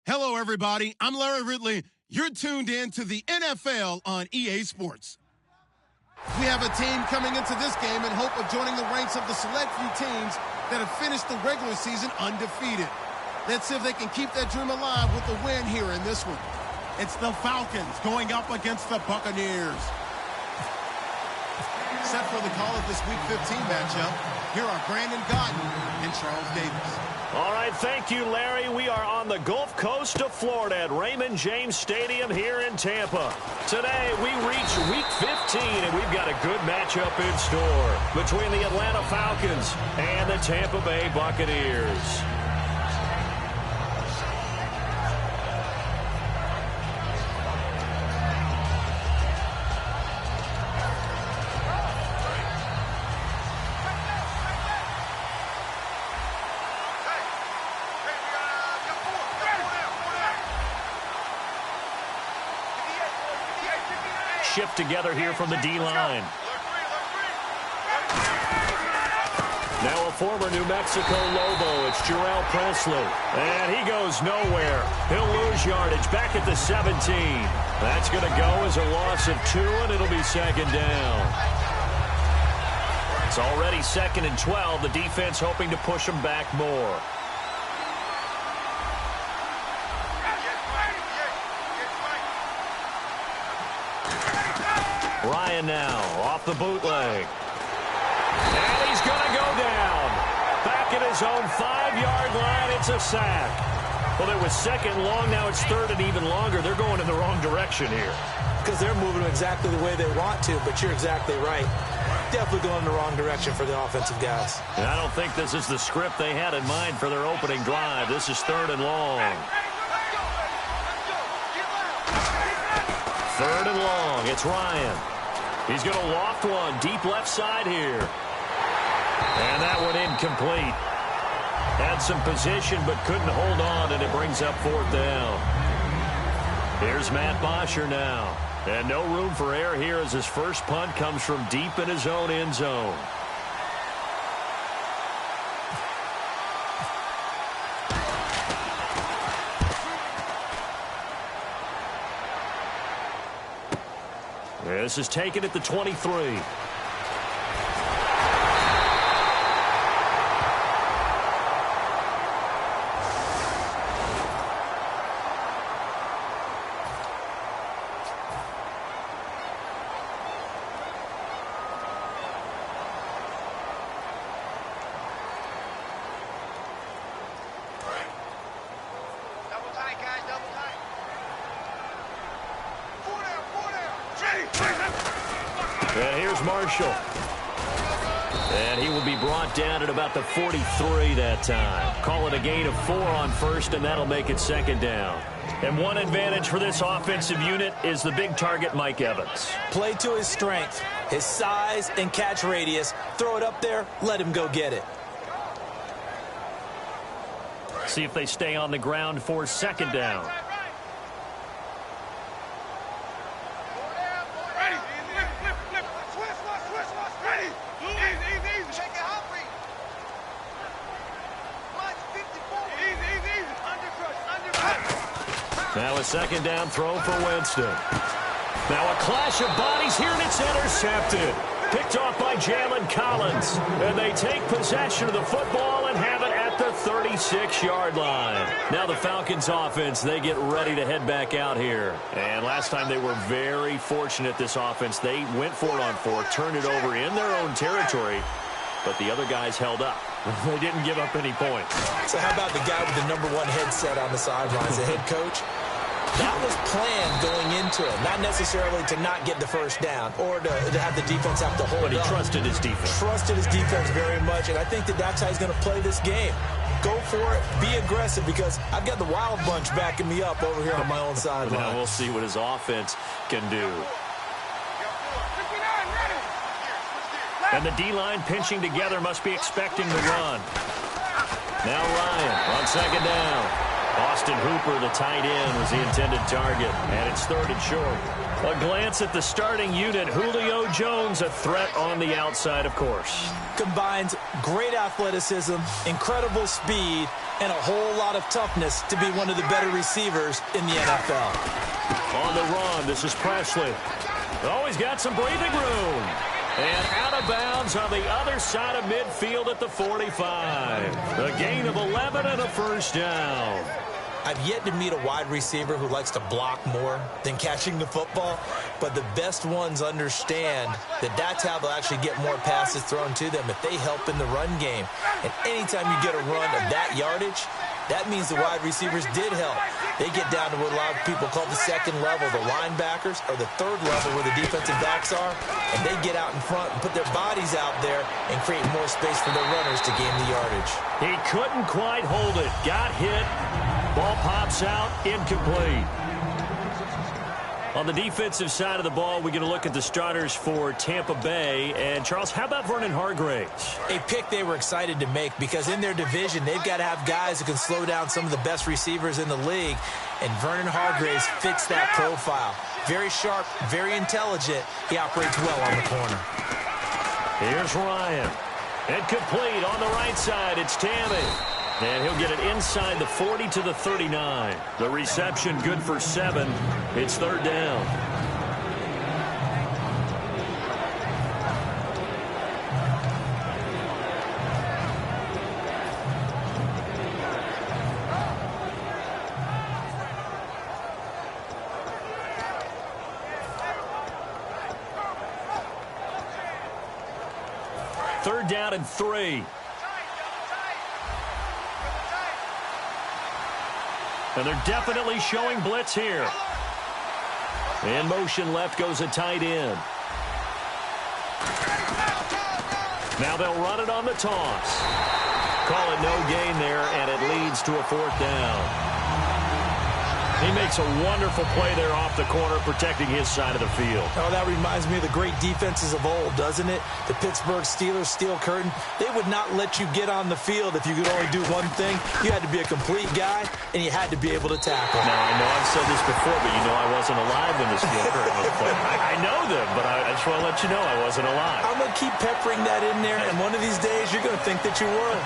Hello, everybody. I'm Larry Ridley. You're tuned in to the NFL on EA Sports. We have a team coming into this game in hope of joining the ranks of the select few teams that have finished the regular season undefeated. Let's see if they can keep that dream alive with a win here in this one. It's the Falcons going up against the Buccaneers. Set for the call of this Week 15 matchup, here are Brandon Gotton and Charles Davis. All right, thank you, Larry. We are on the Gulf Coast of Florida at Raymond James Stadium here in Tampa. Today, we reach Week 15, and we've got a good matchup in store between the Atlanta Falcons and the Tampa Bay Buccaneers. Shift together here from the D-line. Now a former New Mexico Lobo, it's Jarrell Presley. And he goes nowhere. He'll lose yardage back at the 17. That's going to go as a loss of 2, and it'll be second down. It's already 2nd and 12. The defense hoping to push them back more. Ryan now off the bootleg. And he's going to go down. Back at his own 5-yard line. It's a sack. Well, it was 2nd long. Now it's 3rd and even longer. They're going in the wrong direction here. Because they're moving exactly the way they want to, but you're exactly right. Definitely going in the wrong direction for the offensive guys. And I don't think this is the script they had in mind for their opening drive. This is 3rd and long. 3rd and long. It's Ryan. He's going to loft one deep left side here. And that one incomplete. Had some position but couldn't hold on, and it brings up 4th down. Here's Matt Bosher now. And no room for error here as his first punt comes from deep in his own end zone. This is taken at the 23. And here's Marshall. And he will be brought down at about the 43 that time. Call it a gain of 4 on first, and that'll make it 2nd down. And one advantage for this offensive unit is the big target, Mike Evans. Play to his strength, his size and catch radius. Throw it up there, let him go get it. See if they stay on the ground for 2nd down. Now a 2nd down throw for Winston. Now a clash of bodies here, and it's intercepted. Picked off by Jalen Collins. And they take possession of the football and have it at the 36-yard line. Now the Falcons offense, they get ready to head back out here. And last time they were very fortunate, this offense. They went for it on 4, turned it over in their own territory, but the other guys held up. They didn't give up any points. So how about the guy with the #1 headset on the sidelines, the head coach? That was planned going into it, not necessarily to not get the first down or to have the defense have to hold But he up. trusted his defense. Trusted his defense very much, and I think that's how he's going to play this game. Go for it, be aggressive, because I've got the wild bunch backing me up over here on my own sideline. Now we'll see what his offense can do. And the D-line pinching together must be expecting the run. Now Ryan on 2nd down. Austin Hooper, the tight end, was the intended target, and it's 3rd and short. A glance at the starting unit. Julio Jones, a threat on the outside, of course. Combines great athleticism, incredible speed, and a whole lot of toughness to be one of the better receivers in the NFL. On the run, this is Presley. Oh, he's got some breathing room. And out of bounds on the other side of midfield at the 45. A gain of 11 and a 1st down. I've yet to meet a wide receiver who likes to block more than catching the football, but the best ones understand that that's how they'll actually get more passes thrown to them if they help in the run game. And anytime you get a run of that yardage, that means the wide receivers did help. They get down to what a lot of people call the 2nd level, the linebackers, or the 3rd level where the defensive backs are, and they get out in front and put their bodies out there and create more space for their runners to gain the yardage. He couldn't quite hold it. Got hit. Ball pops out, incomplete. On the defensive side of the ball, we're going to look at the starters for Tampa Bay. And, Charles, how about Vernon Hargreaves? A pick they were excited to make because in their division, they've got to have guys who can slow down some of the best receivers in the league. And Vernon Hargreaves fits that profile. Very sharp, very intelligent. He operates well on the corner. Here's Ryan. Incomplete on the right side. It's Tammy. And he'll get it inside the 40 to the 39. The reception good for 7. It's 3rd down. Third down and 3. And they're definitely showing blitz here. In motion left goes a tight end. Now they'll run it on the toss. Call it no gain there, and it leads to a 4th down. He makes a wonderful play there off the corner, protecting his side of the field. Oh, that reminds me of the great defenses of old, doesn't it? The Pittsburgh Steelers steel curtain. They would not let you get on the field if you could only do one thing. You had to be a complete guy, and you had to be able to tackle. Now, I know I've said this before, but you know I wasn't alive when this game was played. I know them, but I just want to let you know I wasn't alive. I'm going to keep peppering that in there, and one of these days you're going to think that you were.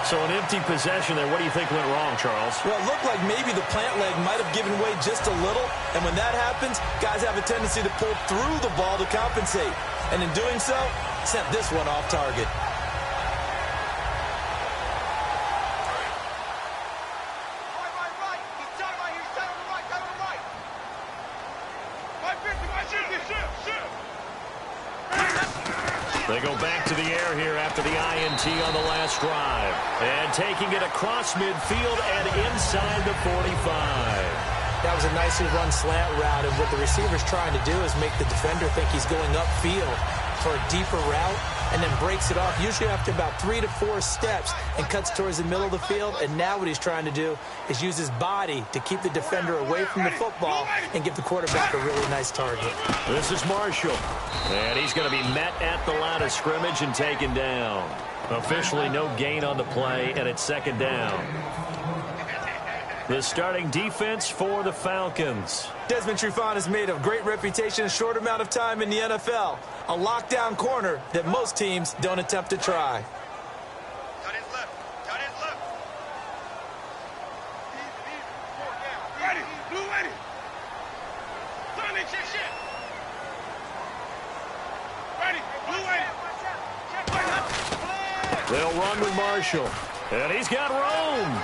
So an empty possession there. What do you think went wrong, Charles? Well, it looked like maybe the plant leg might have given way just a little. And when that happens, guys have a tendency to pull through the ball to compensate. And in doing so, sent this one off target. They go back to the air here after the INT on the last drive. And taking it across midfield and inside the 45. That was a nicely run slant route, and what the receiver's trying to do is make the defender think he's going upfield for a deeper route, and then breaks it off, usually after about 3 to 4 steps, and cuts towards the middle of the field. And now what he's trying to do is use his body to keep the defender away from the football and give the quarterback a really nice target. This is Marshall, and he's going to be met at the line of scrimmage and taken down. Officially no gain on the play, and it's 2nd down. The starting defense for the Falcons. Desmond Trufant has made a great reputation in a short amount of time in the NFL. A lockdown corner that most teams don't attempt to try. Cut his left. Cut his left. Ready. Blue ready. Tommy, check shit. Ready. Blue ready. They'll run with Marshall. And he's got Rome.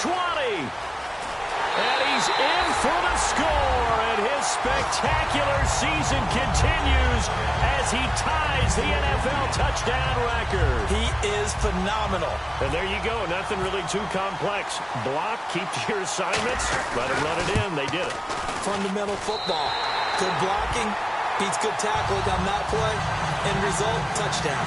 20. And he's in for the score. And his spectacular season continues as he ties the NFL touchdown record. He is phenomenal. And there you go. Nothing really too complex. Block, keep to your assignments, let him run it in. They did it. Fundamental football. Good blocking, beats good tackling on that play. End result, touchdown.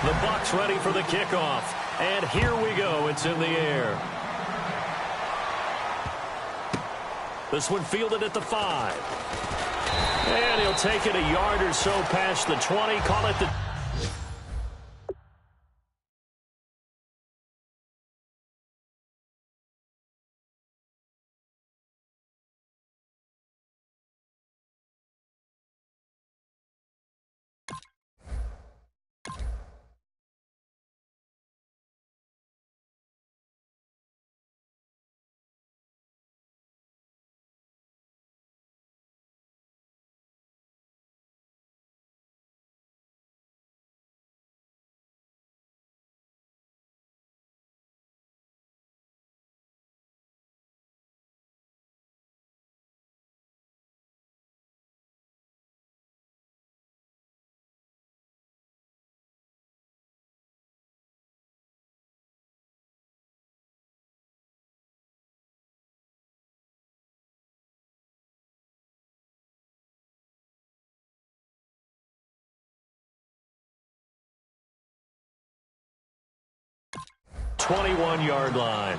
The Bucs ready for the kickoff. And here we go. It's in the air. This one fielded at the 5. And he'll take it a yard or so past the 20. Call it the 21-yard line.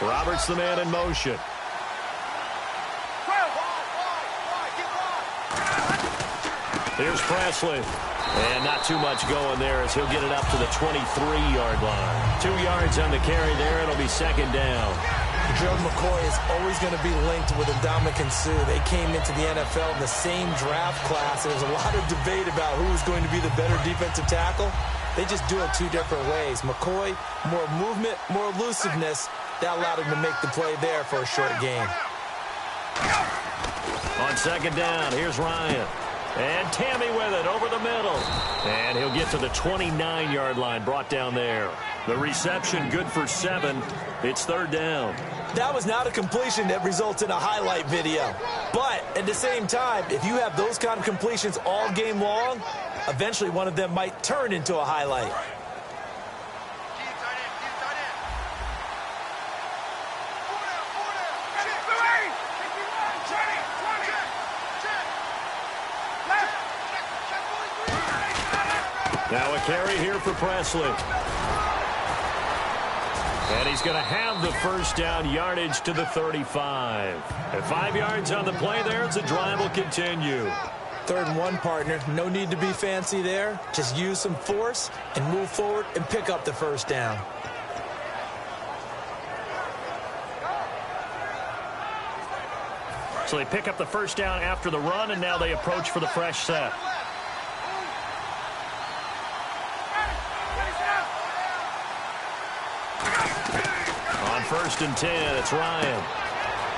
Roberts the man in motion. Here's Presley. And not too much going there as he'll get it up to the 23-yard line. 2 yards on the carry there. It'll be second down. Gerald McCoy is always going to be linked with Ndamukong Suh. They came into the NFL in the same draft class. There's a lot of debate about who is going to be the better defensive tackle. They just do it 2 different ways. McCoy, more movement, more elusiveness. That allowed him to make the play there for a short gain. On second down, here's Ryan. And Tammy with it over the middle. And he'll get to the 29-yard line, brought down there. The reception good for 7. It's third down. That was not a completion that results in a highlight video. But at the same time, if you have those kind of completions all game long, eventually one of them might turn into a highlight. Now a carry here for Presley. And he's going to have the first down, yardage to the 35. At 5 yards on the play there, the drive will continue. 3rd and 1, partner. No need to be fancy there. Just use some force and move forward and pick up the first down. So they pick up the first down after the run, and now they approach for the fresh set. On 1st and 10, it's Ryan.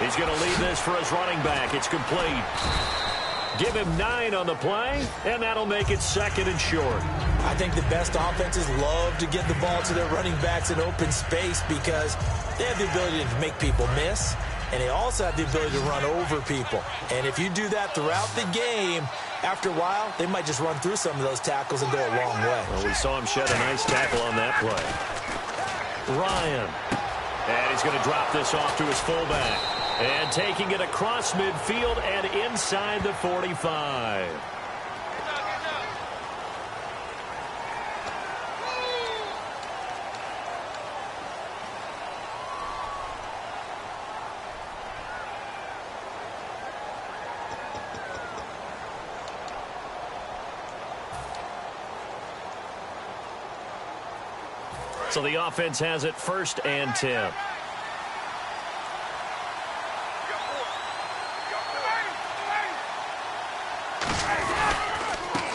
He's going to lead this for his running back. It's complete. Give him 9 on the play, and that'll make it 2nd and short. I think the best offenses love to get the ball to their running backs in open space because they have the ability to make people miss, and they also have the ability to run over people. And if you do that throughout the game, after a while, they might just run through some of those tackles and go a long way. Well, we saw him shed a nice tackle on that play. Ryan. And he's going to drop this off to his fullback. And taking it across midfield and inside the 45. So the offense has it 1st and 10.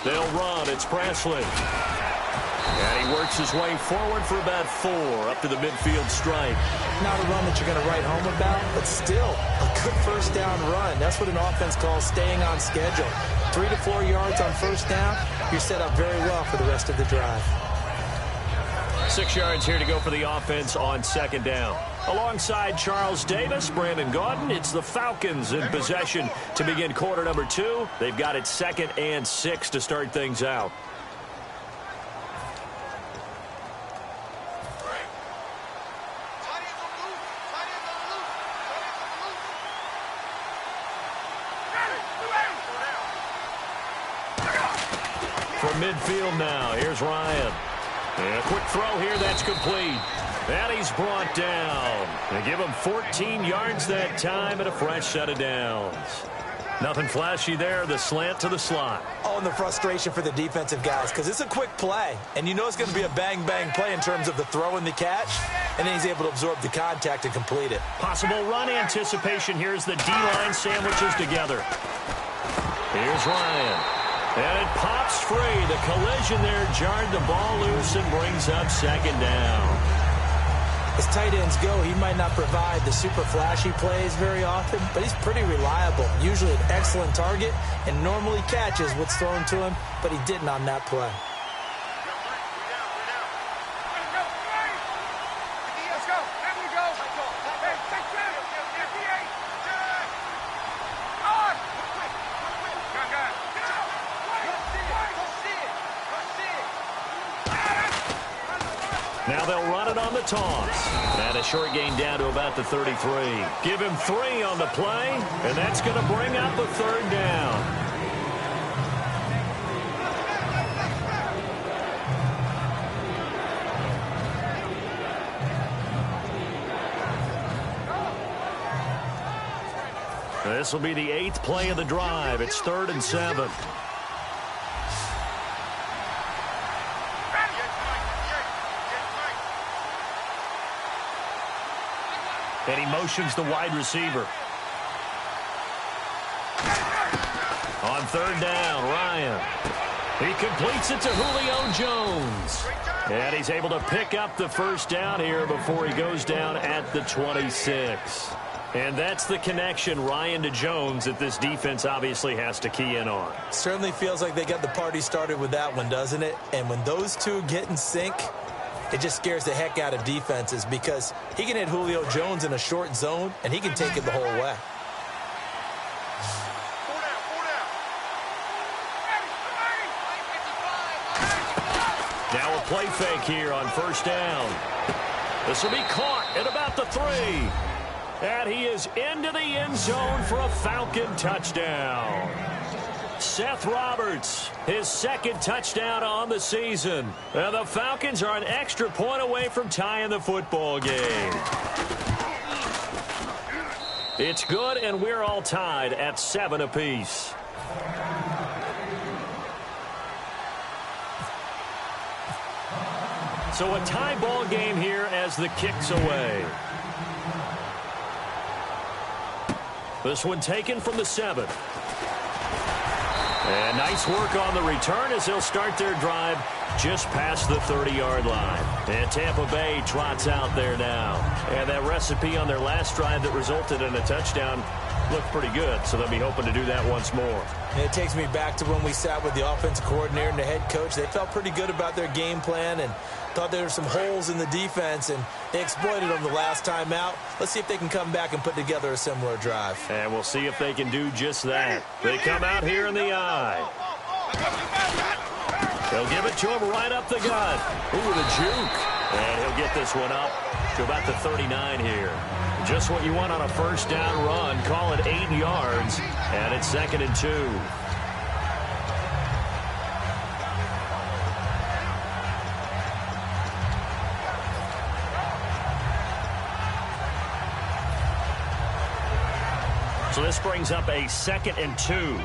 They'll run. It's Presley. And he works his way forward for about 4 up to the midfield stripe. Not a run that you're going to write home about, but still a good first down run. That's what an offense calls staying on schedule. 3 to 4 yards on first down. You're set up very well for the rest of the drive. 6 yards here to go for the offense on 2nd down. Alongside Charles Davis, Brandon Gaudin, it's the Falcons in possession to begin quarter number 2. They've got it 2nd and 6 to start things out. From midfield now, here's Ryan. And a quick throw here, that's complete. And he's brought down. They give him 14 yards that time and a fresh set of downs. Nothing flashy there, the slant to the slot. Oh, and the frustration for the defensive guys, because it's a quick play. And you know it's going to be a bang-bang play in terms of the throw and the catch. And then he's able to absorb the contact and complete it. Possible run anticipation here as the D-line sandwiches together. Here's Ryan. And it pops free. The collision there jarred the ball loose and brings up 2nd down. As tight ends go, he might not provide the super flashy plays very often, but he's pretty reliable. Usually an excellent target and normally catches what's thrown to him, but he didn't on that play. Let's go. Now they'll run it on the toss. And a short gain down to about the 33. Give him 3 on the play, and that's going to bring up a 3rd down. This will be the 8th play of the drive. It's 3rd and 7. And he motions the wide receiver. On 3rd down, Ryan. He completes it to Julio Jones. And he's able to pick up the 1st down here before he goes down at the 26. And that's the connection, Ryan to Jones, that this defense obviously has to key in on. Certainly feels like they got the party started with that one, doesn't it? And when those two get in sync, it just scares the heck out of defenses because he can hit Julio Jones in a short zone, and he can take it the whole way. Now a play fake here on 1st down. This will be caught at about the 3. And he is into the end zone for a Falcon touchdown. Seth Roberts, his 2nd touchdown on the season. And the Falcons are an extra point away from tying the football game. It's good, and we're all tied at 7 apiece. So a tie ball game here as the kick's away. This one taken from the 7. And nice work on the return as they'll start their drive just past the 30-yard line. And Tampa Bay trots out there now. And that recipe on their last drive that resulted in a touchdown looked pretty good, so they'll be hoping to do that once more. And it takes me back to when we sat with the offensive coordinator and the head coach. They felt pretty good about their game plan and thought there were some holes in the defense, and they exploited them the last time out. Let's see if they can come back and put together a similar drive. And we'll see if they can do just that. They come out here in the eye. They'll give it to him right up the gut. Ooh, the juke. And he'll get this one up to about the 39 here. Just what you want on a 1st down run. Call it 8 yards, and it's 2nd and 2. So this brings up a 2nd and 2.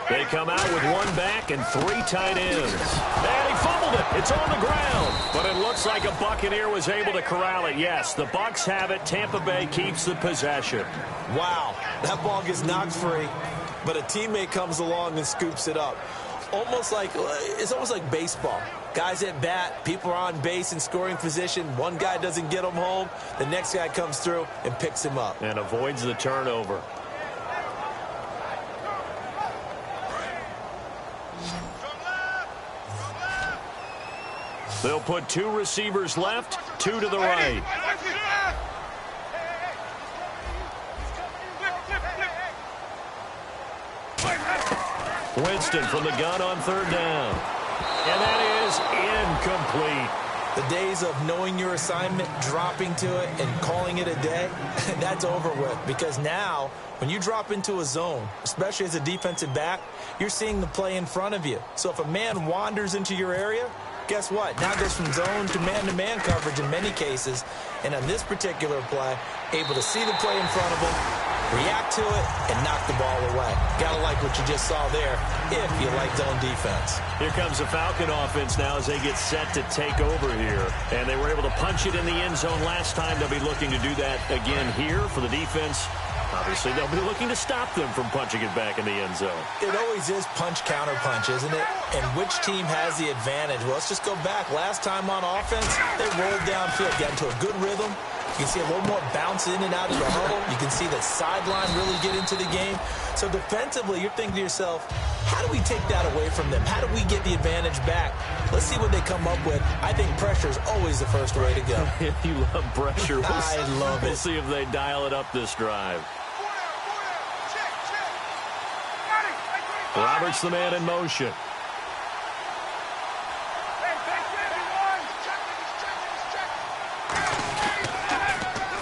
They come out with 1 back and 3 tight ends. And he fumbled it. It's on the ground. But it looks like a Buccaneer was able to corral it. Yes, the Bucs have it. Tampa Bay keeps the possession. Wow, that ball gets knocked free, but a teammate comes along and scoops it up. It's almost like baseball. Guys at bat, people are on base in scoring position. One guy doesn't get him home. The next guy comes through and picks him up. And avoids the turnover. They'll put 2 receivers left, 2 to the right. Winston from the gun on 3rd down. And that is incomplete. The days of knowing your assignment, dropping to it, and calling it a day, that's over with. Because now, when you drop into a zone, especially as a defensive back, you're seeing the play in front of you. So if a man wanders into your area, guess what? Now it goes from zone to man-to-man coverage in many cases. And on this particular play, able to see the play in front of him, react to it, and knock the ball away. Gotta like what you just saw there if you like zone defense. Here comes the Falcon offense now as they get set to take over here. And they were able to punch it in the end zone last time. They'll be looking to do that again here for the defense. Obviously, they'll be looking to stop them from punching it back in the end zone. It always is punch-counter-punch, isn't it? And which team has the advantage? Well, let's just go back. Last time on offense, they rolled downfield, got into a good rhythm. You can see a little more bounce in and out of the huddle. You can see the sideline really get into the game. So defensively, you're thinking to yourself, how do we take that away from them? How do we get the advantage back? Let's see what they come up with. I think pressure is always the first way to go. You love pressure. I love it. We'll see if they dial it up this drive. Roberts the man in motion.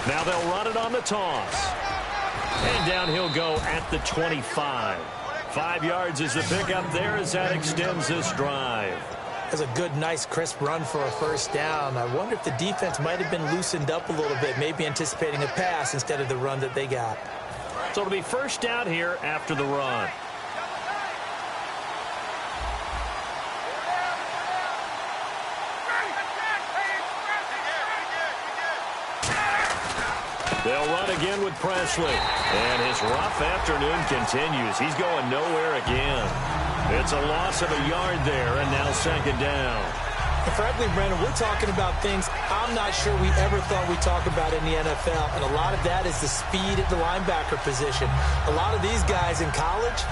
Now they'll run it on the toss. And down he'll go at the 25. 5 yards is the pickup there as that extends this drive. That's a good, nice, crisp run for a first down. I wonder if the defense might have been loosened up a little bit, maybe anticipating a pass instead of the run that they got. So it'll be first down here after the run. They'll run again with Presley. And his rough afternoon continues. He's going nowhere again. It's a loss of a yard there, and now second down. Frankly, Brandon, we're talking about things I'm not sure we ever thought we'd talk about in the NFL, and a lot of that is the speed at the linebacker position. A lot of these guys in college,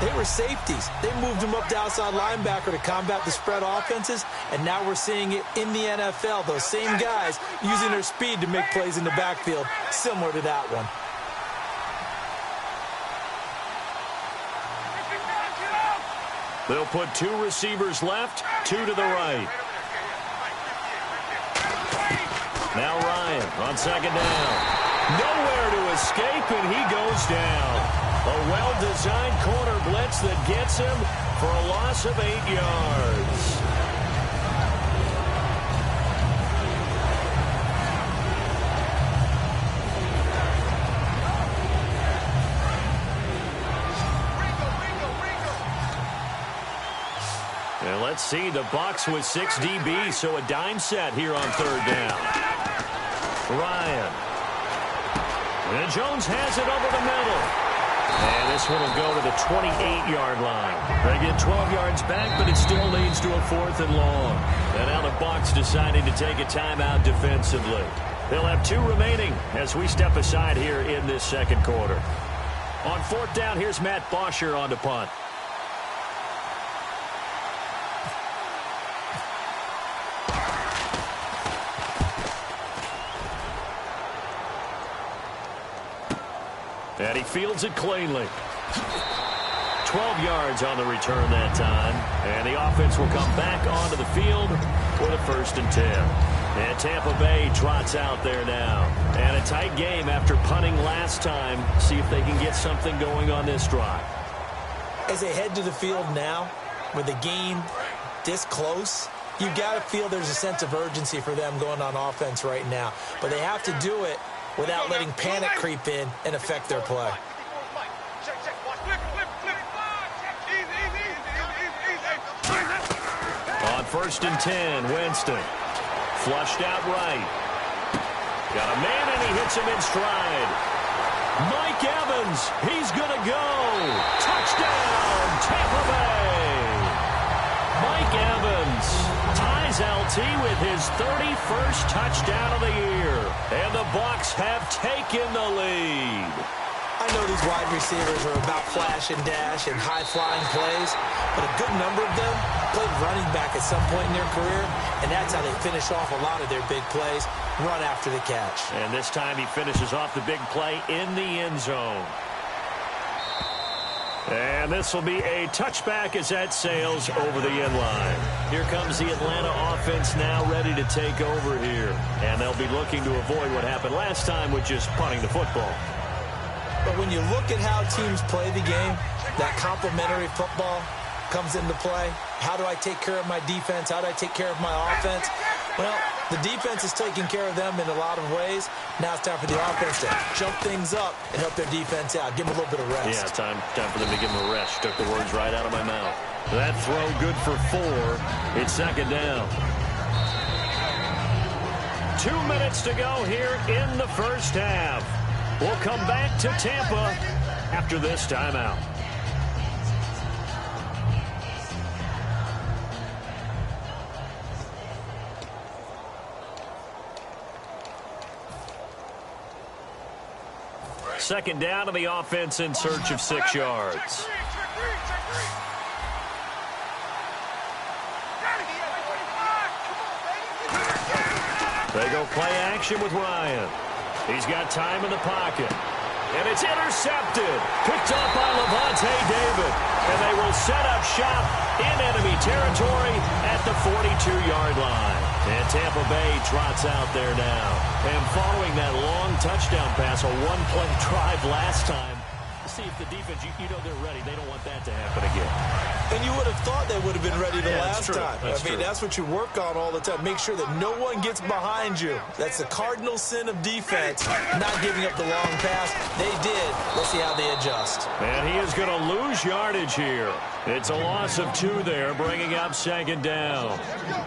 they were safeties. They moved them up to outside linebacker to combat the spread offenses, and now we're seeing it in the NFL. Those same guys using their speed to make plays in the backfield, similar to that one. They'll put 2 receivers left, 2 to the right. Now Ryan on second down. Nowhere to escape, and he goes down. A well-designed corner blitz that gets him for a loss of 8 yards. And let's see, the Bucs with 6 DBs, so a dime set here on third down. Ryan. And Jones has it over the middle. And this one will go to the 28-yard line. They get 12 yards back, but it still leads to a 4th and long. And now the Bucs deciding to take a timeout defensively. They'll have 2 remaining as we step aside here in this second quarter. On 4th down, here's Matt Bosher on to punt. And he fields it cleanly. 12 yards on the return that time. And the offense will come back onto the field for the 1st and 10. And Tampa Bay trots out there now. And a tight game after punting last time. See if they can get something going on this drive. As they head to the field now, with the game this close, you got to feel there's a sense of urgency for them going on offense right now. But they have to do it without letting panic creep in and affect their play. On 1st and 10, Winston. Flushed out right. Got a man, and he hits him in stride. Mike Evans, he's going to go. Touchdown, Tampa Bay. Mike Evans ties LT with his 31st touchdown of the year. And the Bucs have taken the lead. I know these wide receivers are about flash and dash and high-flying plays, but a good number of them played running back at some point in their career, and that's how they finish off a lot of their big plays, run after the catch. And this time he finishes off the big play in the end zone. And this will be a touchback as that sails over the end line. Here comes the Atlanta offense now ready to take over here. And they'll be looking to avoid what happened last time with just punting the football. But when you look at how teams play the game, that complementary football comes into play. How do I take care of my defense? How do I take care of my offense? Well, the defense is taking care of them in a lot of ways. Now it's time for the offense to jump things up and help their defense out. Give them a little bit of rest. Yeah, time for them to give them a rest. Took the words right out of my mouth. That throw good for 4. It's second down. 2 minutes to go here in the first half. We'll come back to Tampa after this timeout. Second down to the offense in search of 6 yards. They go play action with Ryan. He's got time in the pocket. And it's intercepted. Picked up by Levante David. And they will set up shop in enemy territory at the 42-yard line. And Tampa Bay trots out there now. And following that long touchdown pass, a one-play drive last time. See if the defense, you know they're ready. They don't want that to happen again. And you would have thought they would have been ready the last time. That's what you work on all the time. Make sure that no one gets behind you. That's the cardinal sin of defense, not giving up the long pass. They did. Let's see how they adjust. And he is going to lose yardage here. It's a loss of 2 there, bringing up 2nd down.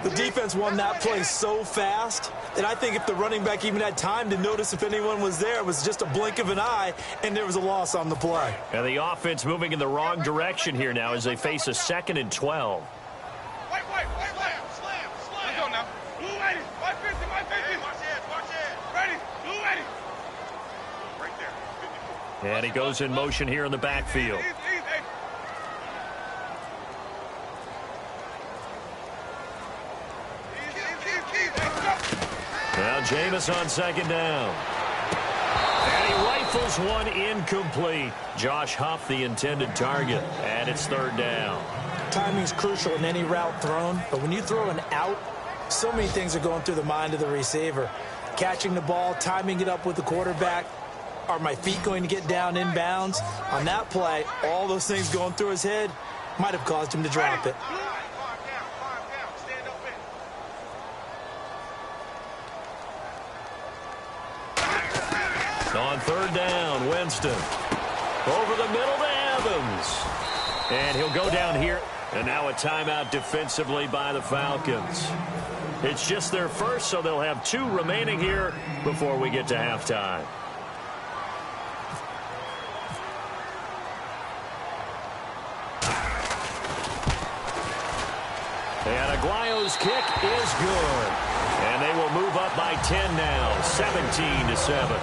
The defense won that play so fast that I think if the running back even had time to notice if anyone was there, it was just a blink of an eye, and there was a loss on the play. And the offense moving in the wrong direction here now as they face a 2nd and 12. Wait. Slam. Let's go now. Blue ready. 550. Hey, watch it. Ready. Blue ready. Right there. And he goes in motion here in the backfield. Easy. Now Jameis on 2nd down. And he rifles one incomplete. Josh Huff, the intended target. And it's 3rd down. Timing's crucial in any route thrown, but when you throw an out, so many things are going through the mind of the receiver. Catching the ball, timing it up with the quarterback. Are my feet going to get down inbounds? On that play, all those things going through his head might have caused him to drop it. Calm down. Stand up in. On 3rd down, Winston. Over the middle to Evans. And he'll go down here. And now a timeout defensively by the Falcons. It's just their first, so they'll have 2 remaining here before we get to halftime. And Aguayo's kick is good. And they will move up by 10 now, 17-7.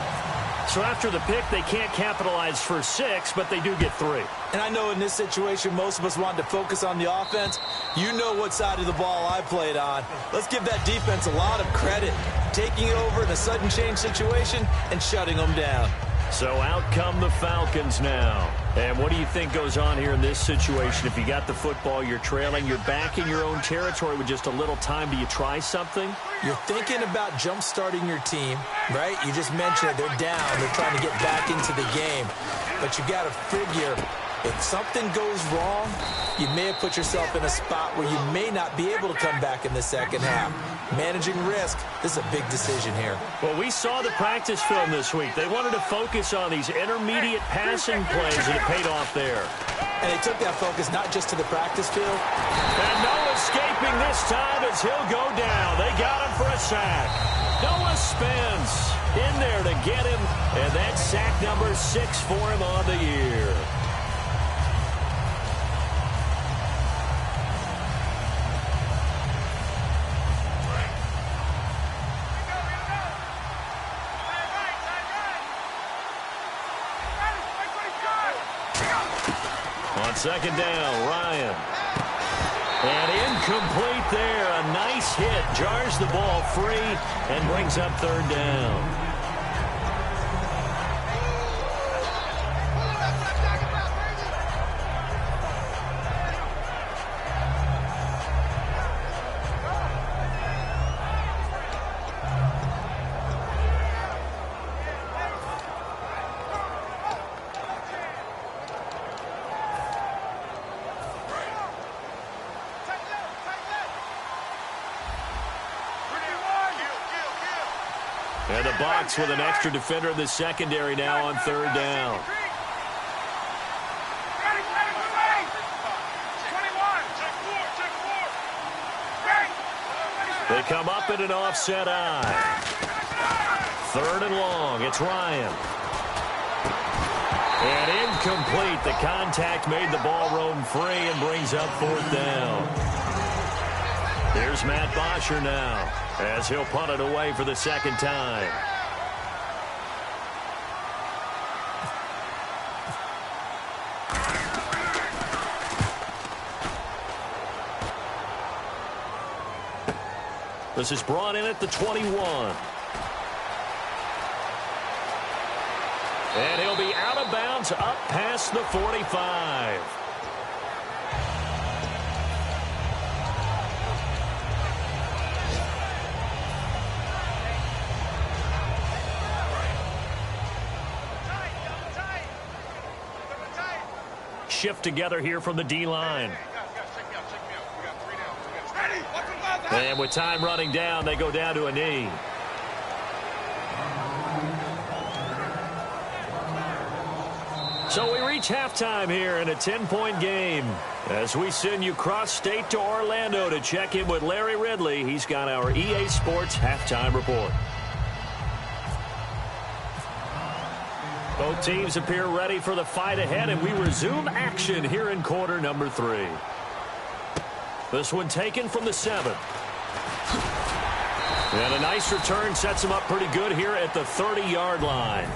So after the pick, they can't capitalize for 6, but they do get 3. And I know in this situation, most of us wanted to focus on the offense. You know what side of the ball I played on. Let's give that defense a lot of credit. Taking it over in a sudden change situation and shutting them down. So out come the Falcons now. And what do you think goes on here in this situation? If you got the football, you're trailing, you're back in your own territory with just a little time. Do you try something? You're thinking about jump-starting your team, right? You just mentioned it. They're down. They're trying to get back into the game. But you got to figure, if something goes wrong, you may have put yourself in a spot where you may not be able to come back in the second half. Managing risk, this is a big decision here. Well, we saw the practice film this week. They wanted to focus on these intermediate passing plays, and it paid off there. And they took that focus not just to the practice field. And no escaping this time as he'll go down. They got him for a sack. Noah Spence in there to get him, and that's sack number 6 for him on the year. On 2nd down, Ryan. And incomplete there. A nice hit. Jars the ball free and brings up 3rd down. And the Bucs with an extra defender in the secondary now on 3rd down. They come up in an offset eye. 3rd and long. It's Ryan. And incomplete. The contact made the ball roam free and brings up 4th down. Here's Matt Bosher now as he'll punt it away for the 2nd time. This is brought in at the 21. And he'll be out of bounds up past the 45. shift together here from the D-line. And with time running down, they go down to a knee. So we reach halftime here in a 10-point game as we send you cross-state to Orlando to check in with Larry Ridley. He's got our EA Sports halftime report. Both teams appear ready for the fight ahead, and we resume action here in quarter number 3. This one taken from the 7. And a nice return sets them up pretty good here at the 30-yard line.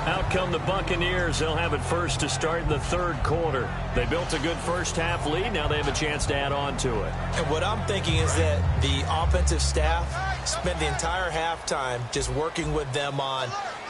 Out come the Buccaneers. They'll have it first to start the third quarter. They built a good first-half lead. Now they have a chance to add on to it. And what I'm thinking is that the offensive staff spent the entire halftime just working with them on,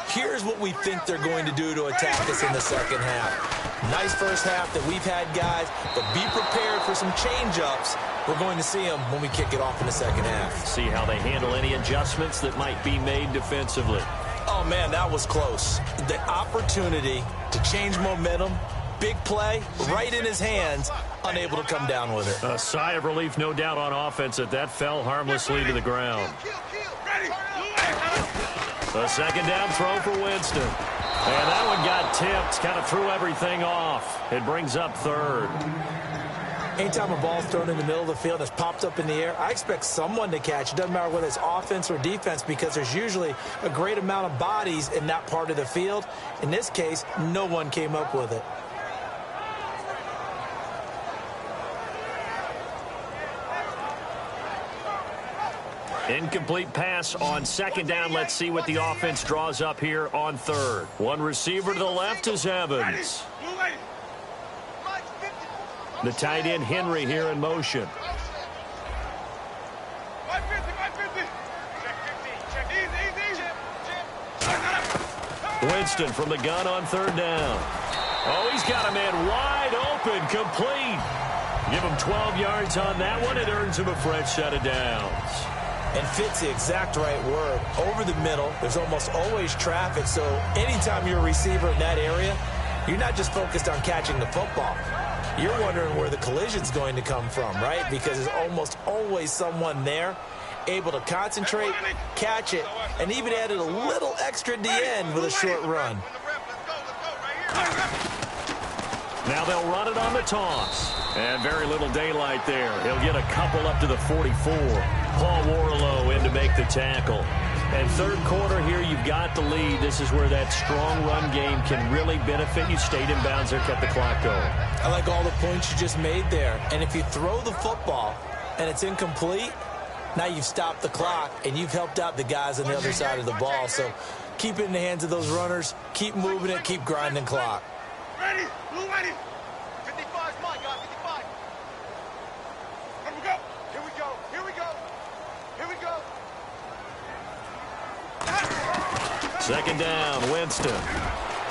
here's what we think they're going to do to attack us in the second half. Nice first half that we've had, guys, but be prepared for some change-ups. We're going to see them when we kick it off in the second half. See how they handle any adjustments that might be made defensively. Oh, man, that was close. The opportunity to change momentum, big play, right in his hands, unable to come down with it. A sigh of relief, no doubt, on offense that fell harmlessly to the ground. A second down throw for Winston. And that one got tipped, kind of threw everything off. It brings up third. Anytime a ball's thrown in the middle of the field that's popped up in the air, I expect someone to catch. It doesn't matter whether it's offense or defense because there's usually a great amount of bodies in that part of the field. In this case, no one came up with it. Incomplete pass on second down. Let's see what the offense draws up here on third. One receiver to the left is Evans. The tight end Henry here in motion. Winston from the gun on third down. Oh, he's got a man wide open, complete. Give him 12 yards on that one. It earns him a fresh set of downs. And fits the exact right word. Over the middle, there's almost always traffic, so anytime you're a receiver in that area, you're not just focused on catching the football. You're wondering where the collision's going to come from, right? Because there's almost always someone there able to concentrate, catch it, and even added a little extra at the end with a short run. Now they'll run it on the toss. And very little daylight there. He'll get a couple up to the 44. Paul Warlow in to make the tackle. And third quarter here, you've got the lead. This is where that strong run game can really benefit you. Stayed in bounds there, kept the clock going. I like all the points you just made there. And if you throw the football and it's incomplete, now you've stopped the clock and you've helped out the guys on the other side of the ball. So keep it in the hands of those runners. Keep moving it. Keep grinding clock. Ready? Blue ready? 55 is mine, guys. 55. Here we go. Here we go. Here we go. Here we go. Second down, Winston.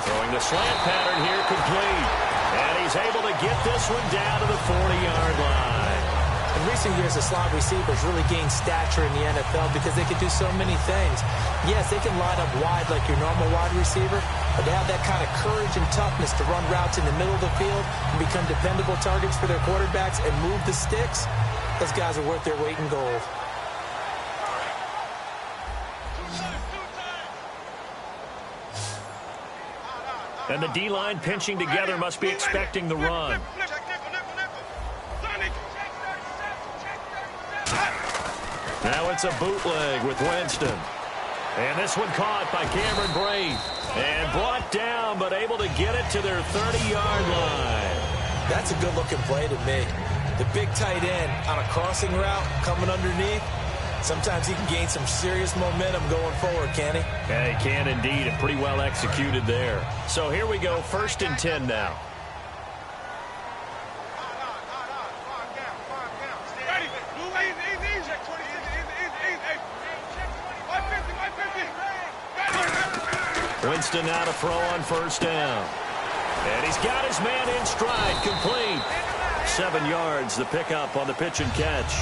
Throwing the slant pattern here, complete. And he's able to get this one down to the 40-yard line. In recent years, the slot receivers really gained stature in the NFL because they can do so many things. Yes, they can line up wide like your normal wide receiver, but to have that kind of courage and toughness to run routes in the middle of the field and become dependable targets for their quarterbacks and move the sticks, those guys are worth their weight in gold. And the D-line pinching together must be expecting the run. Now it's a bootleg with Winston. And this one caught by Cameron Brate. And brought down, but able to get it to their 30-yard line. That's a good-looking play to me. The big tight end on a crossing route coming underneath. Sometimes he can gain some serious momentum going forward, can he? Yeah, he can indeed, and pretty well executed there. So here we go, 1st and 10 now. Winston now to throw on 1st down. And he's got his man in stride, complete. 7 yards, the pickup on the pitch and catch.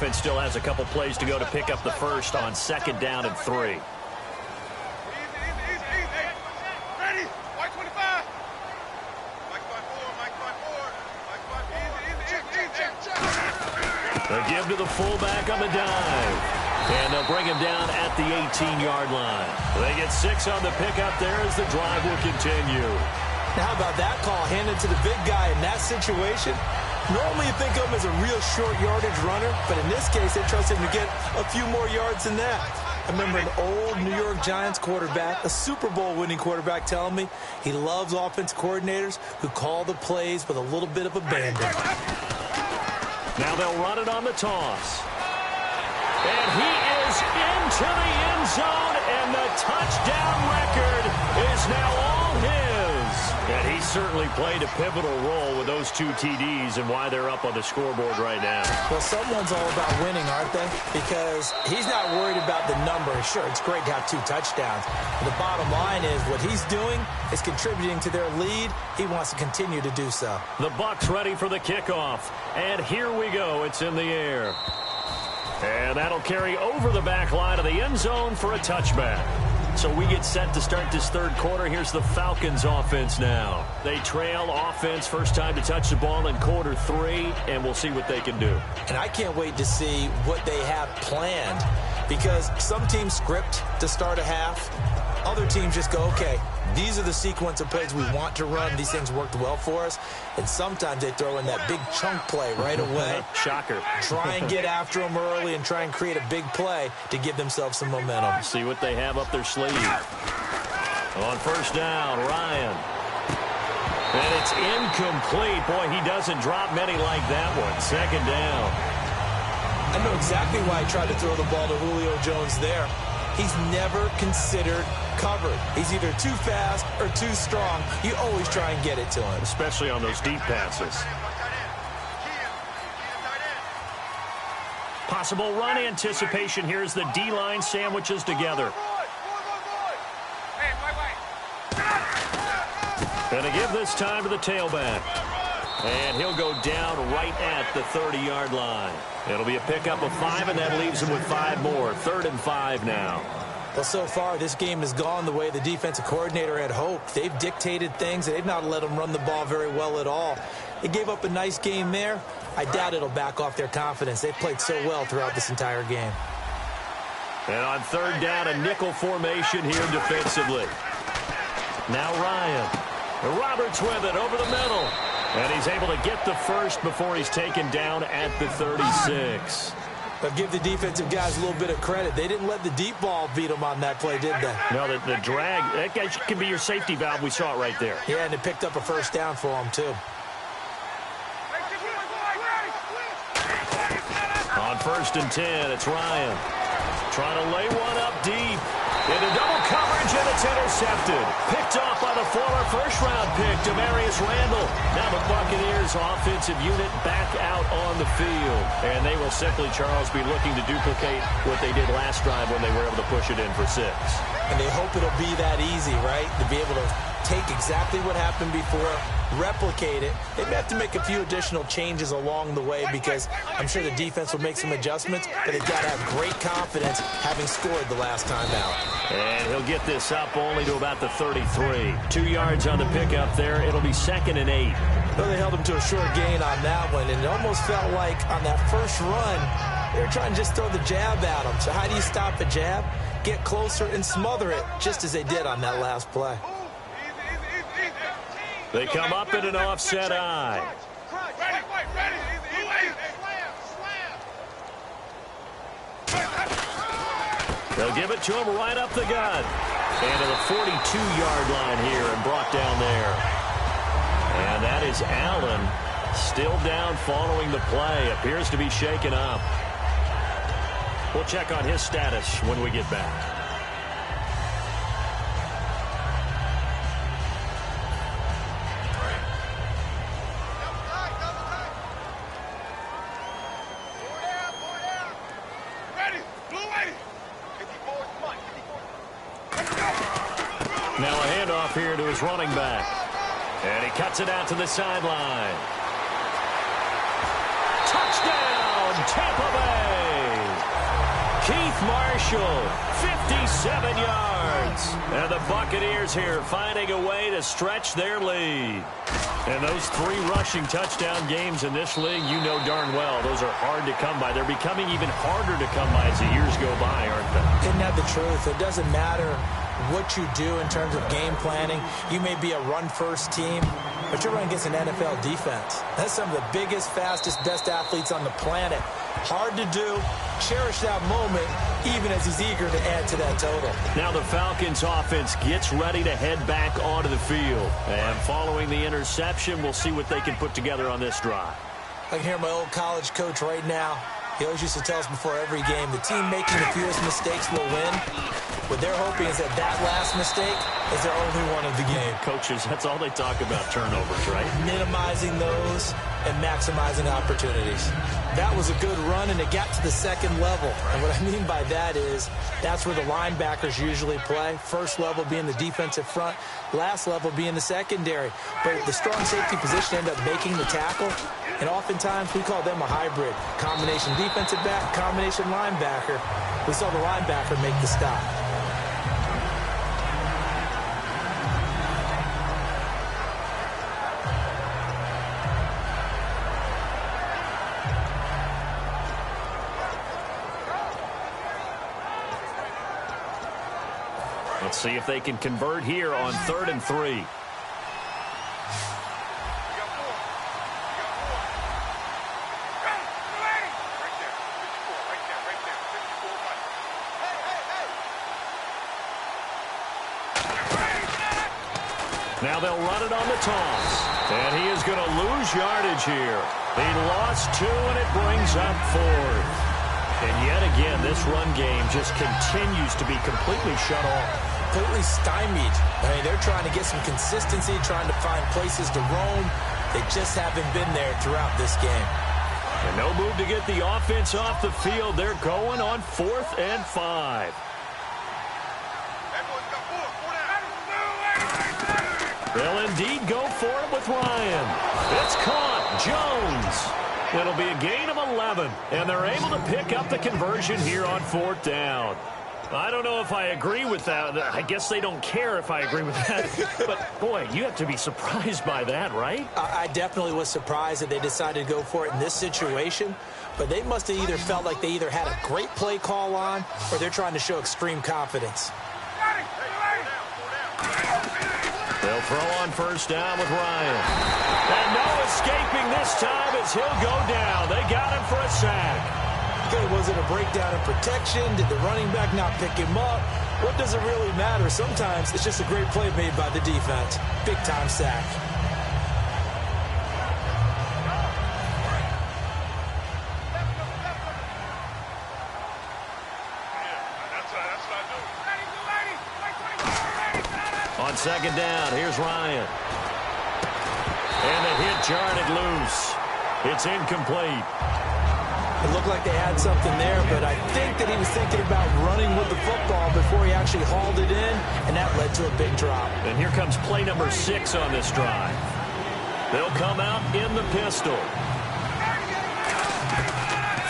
offense still has a couple plays to go to pick up the first on 2nd down and 3. Ready? White 25. Mike 5-4. They give to the fullback on the dive. And they'll bring him down at the 18-yard line. They get 6 on the pickup there as the drive will continue. Now, how about that call handed to the big guy in that situation? Normally you think of him as a real short yardage runner, but in this case they trust him to get a few more yards than that. I remember an old New York Giants quarterback, a Super Bowl winning quarterback, telling me he loves offense coordinators who call the plays with a little bit of abandon. Now they'll run it on the toss. And he is into the end zone, and the touchdown record is now all his. And he certainly played a pivotal role with those 2 TDs and why they're up on the scoreboard right now. Well, someone's all about winning, aren't they? Because he's not worried about the number. Sure, it's great to have 2 touchdowns. But the bottom line is what he's doing is contributing to their lead. He wants to continue to do so. The Bucs ready for the kickoff. And here we go. It's in the air. And that'll carry over the back line of the end zone for a touchback. So we get set to start this 3rd quarter. Here's the Falcons offense now. They trail offense, first time to touch the ball in quarter 3, and we'll see what they can do. And I can't wait to see what they have planned, because some teams script to start a half. Other teams just go, okay, these are the sequence of plays we want to run. These things worked well for us. And sometimes they throw in that big chunk play right away. Shocker. Try and get after them early and try and create a big play to give themselves some momentum. See what they have up their sleeve. On first down, Ryan. And it's incomplete. Boy, he doesn't drop many like that one. 2nd down. I know exactly why he tried to throw the ball to Julio Jones there. He's never considered covered. He's either too fast or too strong. You always try and get it to him. Especially on those deep passes. Possible run anticipation. Here's the D-line sandwiches together. And to give this time to the tailback. And he'll go down right at the 30-yard line. It'll be a pickup of 5, and that leaves him with 5 more. 3rd and 5 now. Well, so far, this game has gone the way the defensive coordinator had hoped. They've dictated things. They've not let them run the ball very well at all. They gave up a nice game there. I doubt it'll back off their confidence. They've played so well throughout this entire game. And on 3rd down, a nickel formation here defensively. Now Ryan. Roberts with it over the middle. And he's able to get the first before he's taken down at the 36. But give the defensive guys a little bit of credit. They didn't let the deep ball beat them on that play, did they? No, the drag, that guy can be your safety valve. We saw it right there. Yeah, and it picked up a first down for them, too. On 1st and 10, it's Ryan. Trying to lay one up deep. Into double coverage, and it's intercepted. Picked off by the former first-round pick, Demarius Randall. Now the Buccaneers offensive unit back out on the field. And they will simply, Charles, be looking to duplicate what they did last drive when they were able to push it in for 6. And they hope it'll be that easy, right? To be able to take exactly what happened before, replicate it. They may have to make a few additional changes along the way because I'm sure the defense will make some adjustments, but they've got to have great confidence having scored the last time out. And he'll get this up only to about the 33. 2 yards on the pickup there. It'll be 2nd and 8. Well, they held him to a short gain on that one, and it almost felt like on that first run, they were trying to just throw the jab at him. So how do you stop a jab? Get closer and smother it, just as they did on that last play. They come up in an offset eye. They'll give it to him right up the gut. And to the 42-yard line here and brought down there. And that is Allen still down following the play. Appears to be shaken up. We'll check on his status when we get back. Now a handoff here to his running back. And he cuts it out to the sideline. Touchdown, from Tampa Bay. Keith Marshall, 57 yards. And the Buccaneers here finding a way to stretch their lead. And those 3 rushing touchdown games in this league, you know darn well, those are hard to come by. They're becoming even harder to come by as the years go by, aren't they? Isn't that the truth? It doesn't matter what you do in terms of game planning. You may be a run-first team, but you're running against an NFL defense. That's some of the biggest, fastest, best athletes on the planet. Hard to do. Cherish that moment, even as he's eager to add to that total. Now the Falcons offense gets ready to head back onto the field. And following the interception, we'll see what they can put together on this drive. I can hear my old college coach right now. He always used to tell us before every game, the team making the fewest mistakes will win. What they're hoping is that last mistake is their only one of the game. Coaches, that's all they talk about, turnovers, right? Minimizing those and maximizing opportunities. That was a good run, and it got to the second level. And what I mean by that is that's where the linebackers usually play. First level being the defensive front, last level being the secondary. But the strong safety position ended up making the tackle, and oftentimes we call them a hybrid. Combination defensive back, combination linebacker. We saw the linebacker make the stop. Let's see if they can convert here on 3rd and 3. Now they'll run it on the toss. And he is going to lose yardage here. He lost 2, and it brings up 4th. And yet again, this run game just continues to be completely shut off. Completely stymied. I mean, they're trying to get some consistency, trying to find places to roam. They just haven't been there throughout this game. And no move to get the offense off the field. They're going on 4th and 5. They'll indeed go for it with Ryan. It's caught. Jones. It'll be a gain of 11, and they're able to pick up the conversion here on 4th down. I don't know if I agree with that. I guess they don't care if I agree with that. But, boy, you have to be surprised by that, right? I definitely was surprised that they decided to go for it in this situation. But they must have either felt like they either had a great play call on or they're trying to show extreme confidence. They'll throw on 1st down with Ryan. And no escaping this time as he'll go down. They got him for a sack. Okay, was it a breakdown in protection? Did the running back not pick him up? What does it really matter? Sometimes it's just a great play made by the defense. Big-time sack. On 2nd down, here's Ryan. And the hit jarred it loose. It's incomplete. It looked like they had something there, but I think that he was thinking about running with the football before he actually hauled it in, and that led to a big drop. And here comes play number 6 on this drive. They'll come out in the pistol.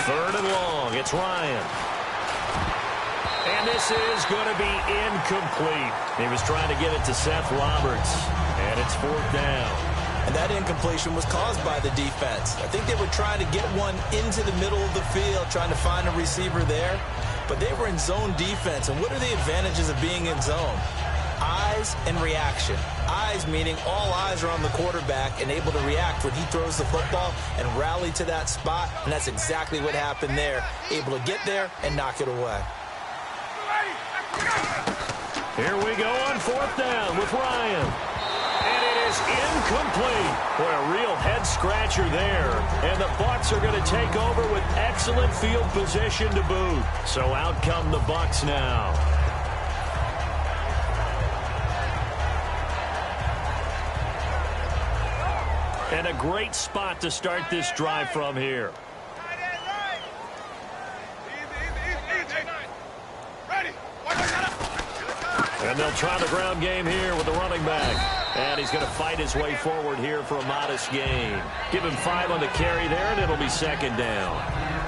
3rd and long. It's Ryan. And this is going to be incomplete. He was trying to get it to Seth Roberts, and it's 4th down. And that incompletion was caused by the defense. I think they were trying to get one into the middle of the field, trying to find a receiver there. But they were in zone defense. And what are the advantages of being in zone? Eyes and reaction. Eyes meaning all eyes are on the quarterback and able to react when he throws the football and rally to that spot. And that's exactly what happened there. Able to get there and knock it away. Here we go on 4th down with Ryan. And it is incomplete. Boy, a real head-scratcher there. And the Bucs are going to take over with excellent field position to boot. So out come the Bucs now. And a great spot to start this drive from here. And they'll try the ground game here with the running back. And he's going to fight his way forward here for a modest gain. Give him 5 on the carry there, and it'll be 2nd down.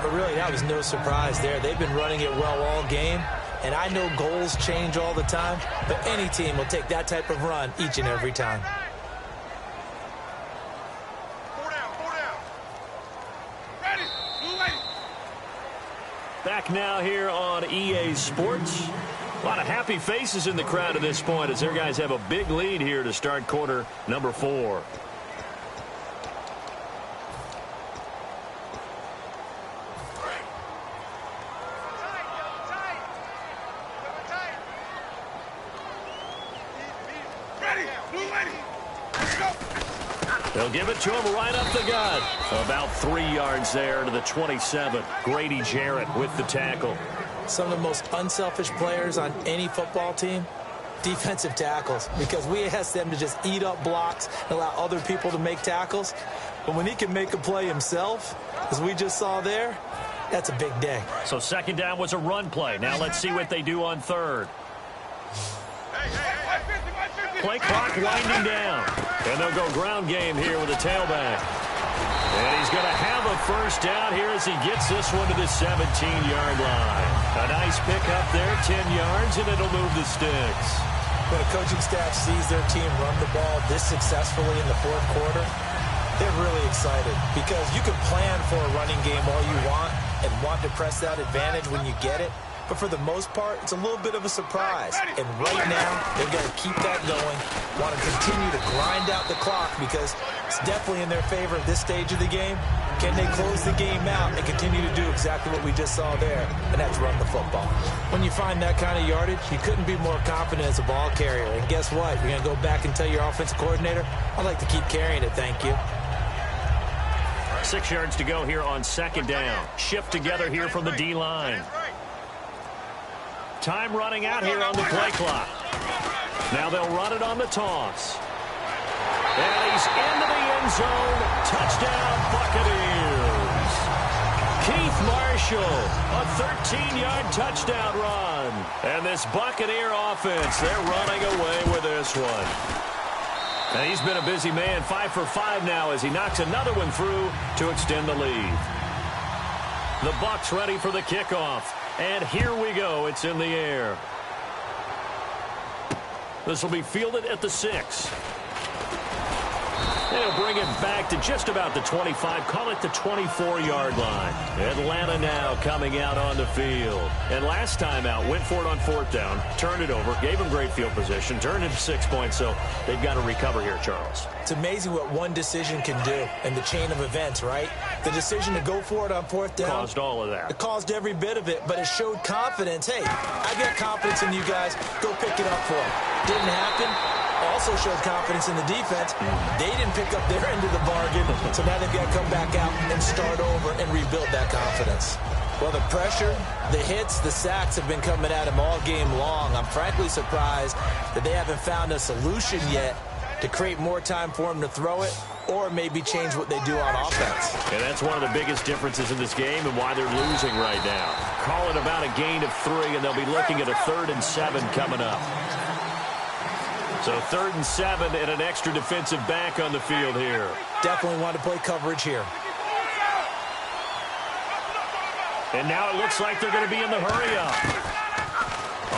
but really that was no surprise there. They've been running it well all game, and I know goals change all the time, but any team will take that type of run each and every time. Back now here on EA Sports. A lot of happy faces in the crowd at this point as their guys have a big lead here to start quarter number 4. They'll give it to him right up the gut. About 3 yards there to the 27. Grady Jarrett with the tackle. Some of the most unselfish players on any football team, defensive tackles, because we ask them to just eat up blocks and allow other people to make tackles. But when he can make a play himself, as we just saw there, that's a big day. So second down was a run play. Now let's see what they do on third. Play clock winding down. And they'll go ground game here with a tailback. And he's going to have a first down here as he gets this one to the 17-yard line. A nice pickup there, 10 yards, and it'll move the sticks. When a coaching staff sees their team run the ball this successfully in the fourth quarter, they're really excited because you can plan for a running game all you want and want to press that advantage when you get it. But for the most part, it's a little bit of a surprise. And right now, they've got to keep that going, want to continue to grind out the clock because it's definitely in their favor at this stage of the game. Can they close the game out and continue to do exactly what we just saw there, and that's run the football? When you find that kind of yardage, you couldn't be more confident as a ball carrier. And guess what? You're going to go back and tell your offensive coordinator, I'd like to keep carrying it, thank you. 6 yards to go here on second down. Shift together here from the D-line. Time running out here on the play clock. Now they'll run it on the toss. And he's into the end zone. Touchdown, Buccaneers. Keith Marshall, a 13-yard touchdown run. And this Buccaneer offense, they're running away with this one. And he's been a busy man, 5 for 5 now as he knocks another one through to extend the lead. The Bucs ready for the kickoff. And here we go. It's in the air. This will be fielded at the 6. They'll bring it back to just about the 25. Call it the 24-yard line. Atlanta now coming out on the field. And last time out, went for it on fourth down, turned it over, gave them great field position, turned it to 6 points, so they've got to recover here, Charles. It's amazing what one decision can do in the chain of events, right? The decision to go for it on fourth down. Caused all of that. It caused every bit of it, but it showed confidence. Hey, I got confidence in you guys. Go pick it up for them. Didn't happen. Also showed confidence in the defense. They didn't pick up their end of the bargain, so now they've got to come back out and start over and rebuild that confidence. Well, the pressure, the hits, the sacks have been coming at him all game long. I'm frankly surprised that they haven't found a solution yet to create more time for him to throw it or maybe change what they do on offense. And that's one of the biggest differences in this game and why they're losing right now. Call it about a gain of 3, and they'll be looking at a 3rd and 7 coming up. So 3rd and 7 and an extra defensive back on the field here. Definitely want to play coverage here. And now it looks like they're going to be in the hurry-up.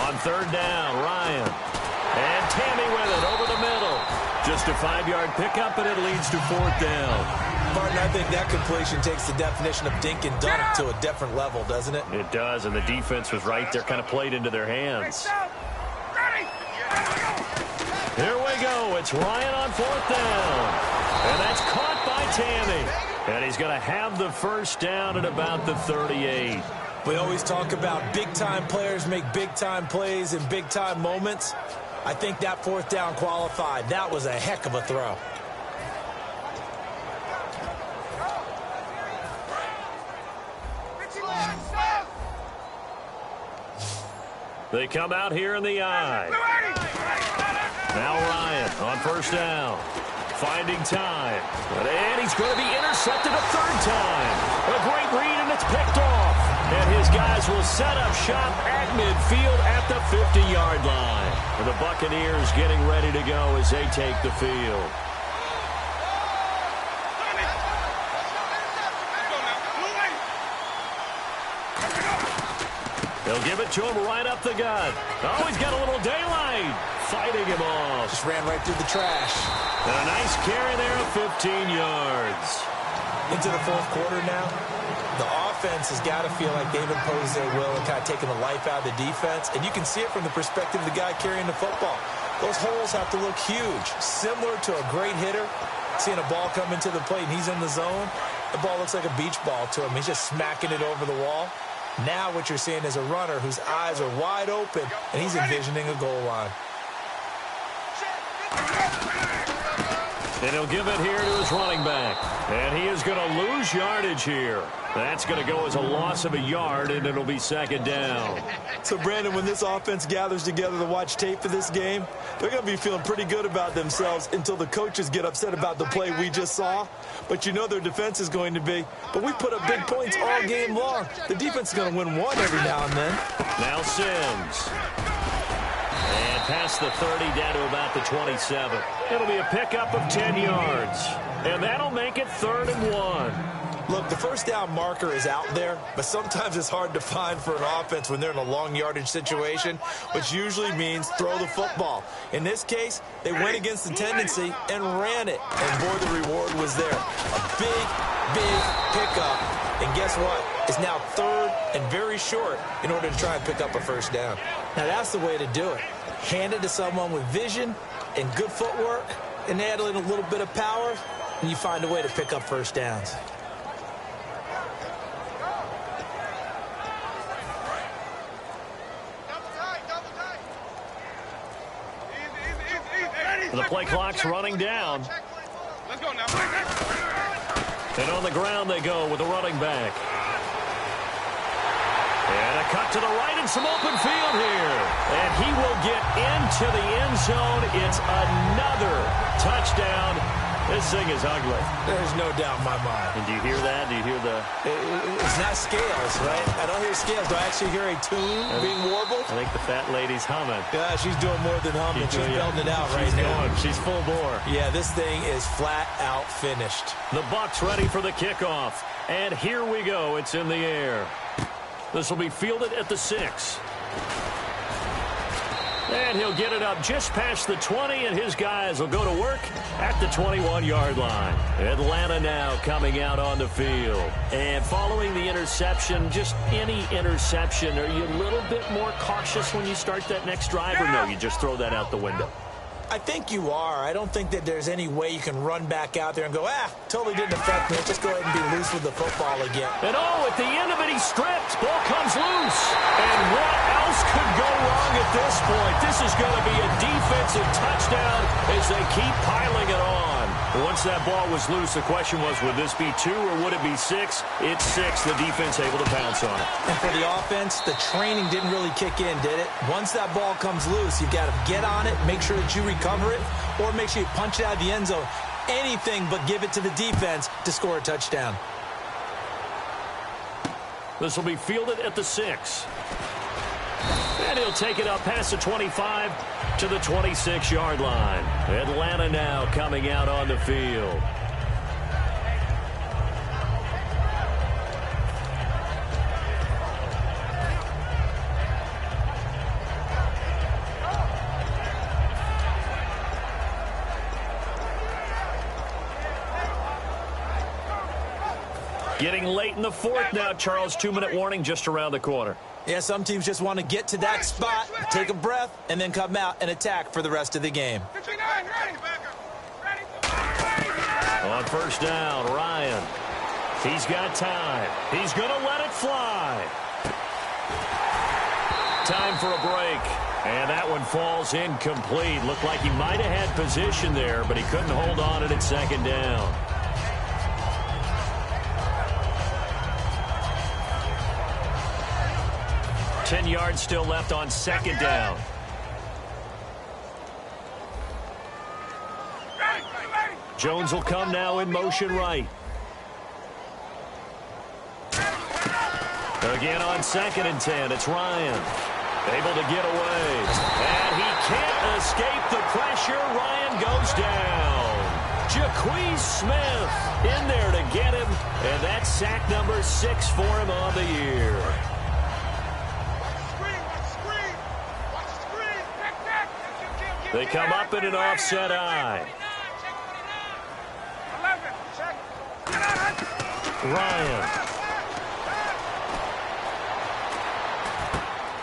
On 3rd down, Ryan. And Tammy with it over the middle. Just a 5-yard pickup, and it leads to 4th down. Martin, I think that completion takes the definition of dink and dunk to a different level, doesn't it? It does, and the defense was right there, kind of played into their hands. Here we go. It's Ryan on 4th down. And that's caught by Tammy. And he's going to have the first down at about the 38. We always talk about big-time players make big-time plays in big-time moments. I think that 4th down qualified. That was a heck of a throw. They come out here in the I. Now Ryan on 1st down. Finding time. And he's going to be intercepted a 3rd time. A great read, and it's picked off. And his guys will set up shop at midfield at the 50-yard line. And the Buccaneers getting ready to go as they take the field. They'll give it to him right up the gut. Oh, he's got a little daylight. Fighting him off. Just ran right through the trash. And a nice carry there of 15 yards. Into the fourth quarter now. The offense has got to feel like they've imposed their will and kind of taken the life out of the defense. And you can see it from the perspective of the guy carrying the football. Those holes have to look huge. Similar to a great hitter. Seeing a ball come into the plate and he's in the zone. The ball looks like a beach ball to him. He's just smacking it over the wall. Now what you're seeing is a runner whose eyes are wide open, and he's envisioning a goal line. And he'll give it here to his running back. And he is going to lose yardage here. That's going to go as a loss of a yard, and it'll be second down. So, Brandon, when this offense gathers together to watch tape for this game, they're going to be feeling pretty good about themselves until the coaches get upset about the play we just saw. But you know their defense is going to be. But we put up big points all game long. The defense is going to win one every now and then. Now Sims. And past the 30 down to about the 27. It'll be a pickup of 10 yards. And that'll make it 3rd and 1. Look, the first down marker is out there, but sometimes it's hard to find for an offense when they're in a long yardage situation, which usually means throw the football. In this case, they went against the tendency and ran it. And, boy, the reward was there. A big, big pickup. And guess what? It's now 3rd and very short in order to try and pick up a first down. Now, that's the way to do it. Hand it to someone with vision and good footwork, and add in a little bit of power, and you find a way to pick up first downs. The play clock's running down. Let's go now. And on the ground they go with the running back. And a cut to the right and some open field here. And he will get into the end zone. It's another touchdown. This thing is ugly. There's no doubt in my mind. And do you hear that? Do you hear the... It's not scales, right? I don't hear scales. Do I actually hear a tune being warbled? I think the fat lady's humming. Yeah, she's doing more than humming. She's belting it out right now. She's full bore. Yeah, this thing is flat out finished. The Bucs ready for the kickoff. And here we go. It's in the air. This will be fielded at the 6. And he'll get it up just past the 20, and his guys will go to work at the 21-yard line. Atlanta now coming out on the field. And following the interception, just any interception, are you a little bit more cautious when you start that next drive, or no, you just throw that out the window? I think you are. I don't think that there's any way you can run back out there and go, totally didn't affect me. Let's just go ahead and be loose with the football again. And at the end of it, he's stripped. Ball comes loose. And what else could go wrong at this point? This is going to be a defensive touchdown as they keep piling it on. Once that ball was loose, the question was, would this be 2 or would it be 6? It's 6. The defense able to pounce on it. And for the offense, the training didn't really kick in, did it? Once that ball comes loose, you've got to get on it, make sure that you recover it, or make sure you punch it out of the end zone. Anything but give it to the defense to score a touchdown. This will be fielded at the 6. And he'll take it up past the 25 to the 26-yard line. Atlanta now coming out on the field. Getting late in the 4th now, Charles. 2-minute warning just around the corner. Yeah, some teams just want to get to that spot, take a breath, and then come out and attack for the rest of the game. On first down, Ryan. He's got time. He's going to let it fly. Time for a break. And that one falls incomplete. Looked like he might have had position there, but he couldn't hold on it at second down. Ten yards still left on second down. Jones will come now in motion right. Again on 2nd and 10. It's Ryan. Able to get away. And he can't escape the pressure. Ryan goes down. Jaquez Smith in there to get him. And that's sack number 6 for him on the year. They come up in an offset eye. 11, check. Ryan.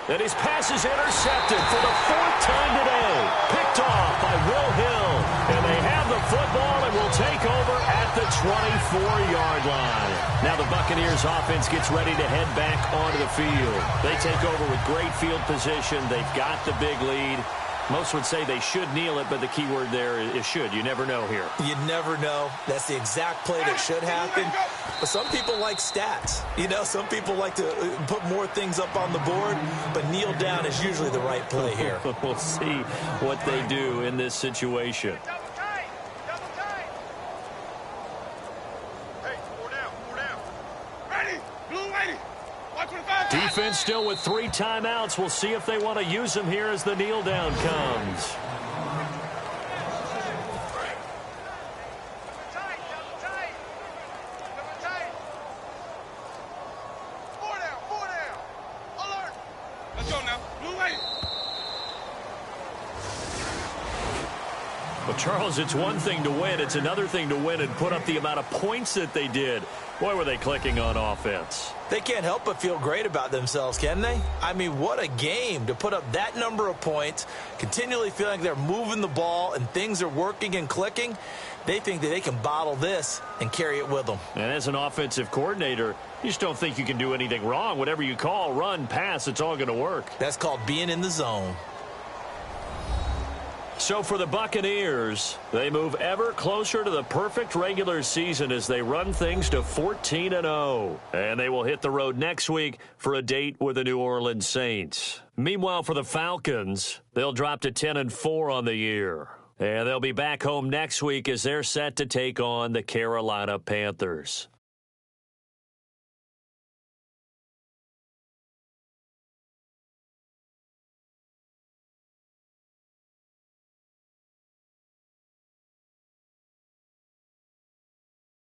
And his pass is intercepted for the 4th time today. Picked off by Will Hill. And they have the football and will take over at the 24-yard line. Now the Buccaneers offense gets ready to head back onto the field. They take over with great field position. They've got the big lead. Most would say they should kneel it, but the key word there is should. You never know here. You never know. That's the exact play that should happen. But some people like stats. You know, some people like to put more things up on the board, but kneel down is usually the right play here. We'll see what they do in this situation. Double tight. Double tight. Hey, 4 down. 4 down. Ready. Blue lady. 125. Defense still with 3 timeouts. We'll see if they want to use them here as the kneel down comes. Tight. Double tight. Double tight. 4 down. 4 down. Alert. Let's go now. Blue lady. Well, Charles, it's one thing to win. It's another thing to win and put up the amount of points that they did. Boy, were they clicking on offense. They can't help but feel great about themselves, can they? I mean, what a game to put up that number of points, continually feeling like they're moving the ball and things are working and clicking. They think that they can bottle this and carry it with them. And as an offensive coordinator, you just don't think you can do anything wrong. Whatever you call, run, pass, it's all going to work. That's called being in the zone. So for the Buccaneers, they move ever closer to the perfect regular season as they run things to 14-0. And they will hit the road next week for a date with the New Orleans Saints. Meanwhile, for the Falcons, they'll drop to 10-4 on the year. And they'll be back home next week as they're set to take on the Carolina Panthers.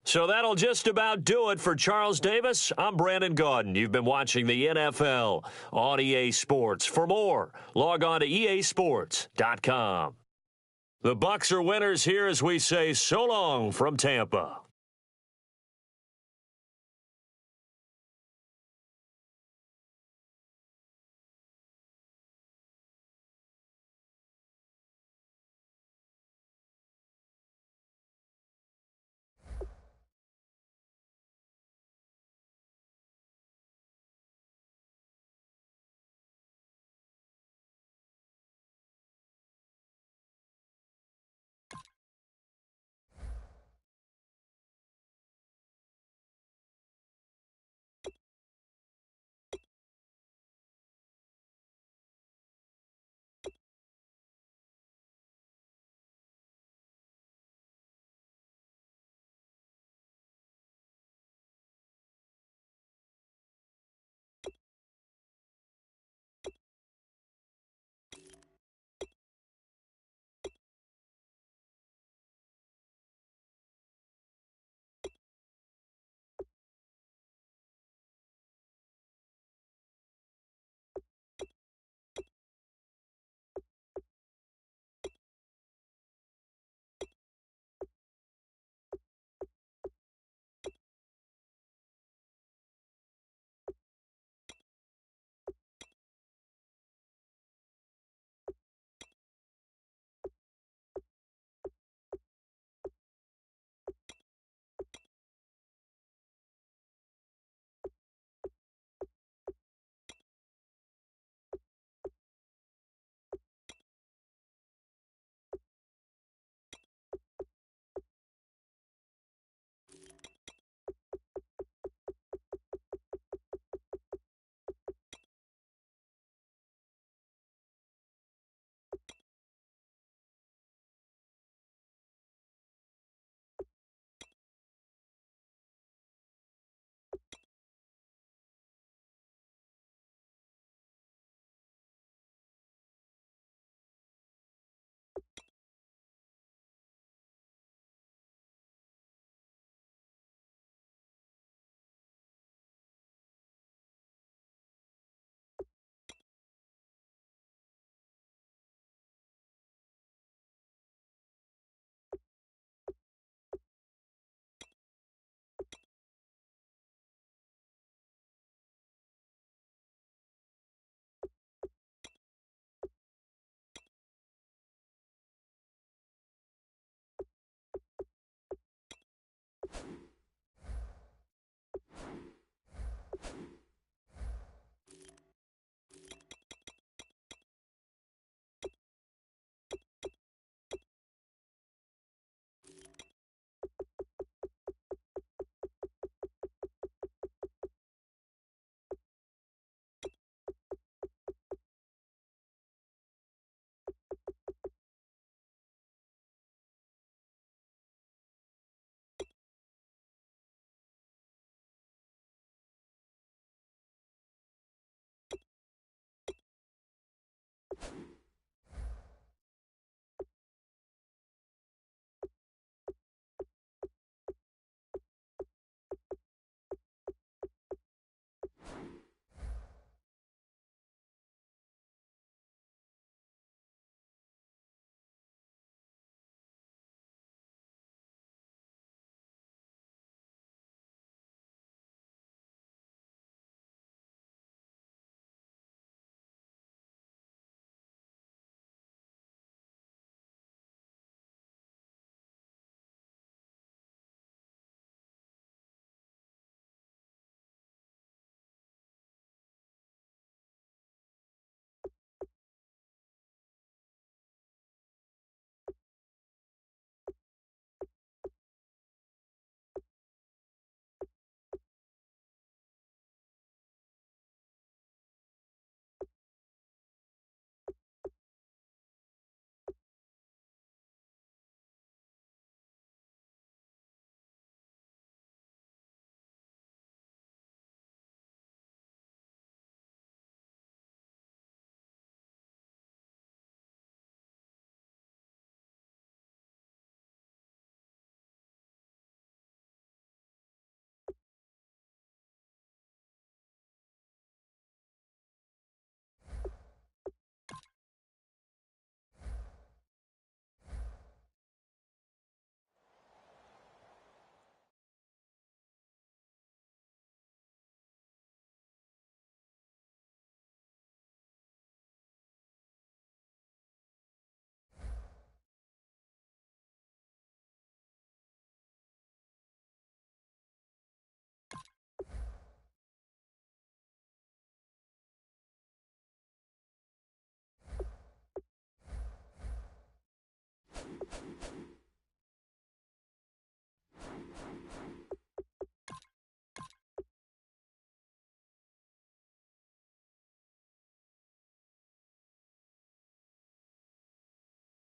So that'll just about do it for Charles Davis. I'm Brandon Gaudin. You've been watching the NFL on EA Sports. For more, log on to easports.com. The Bucs are winners here as we say so long from Tampa.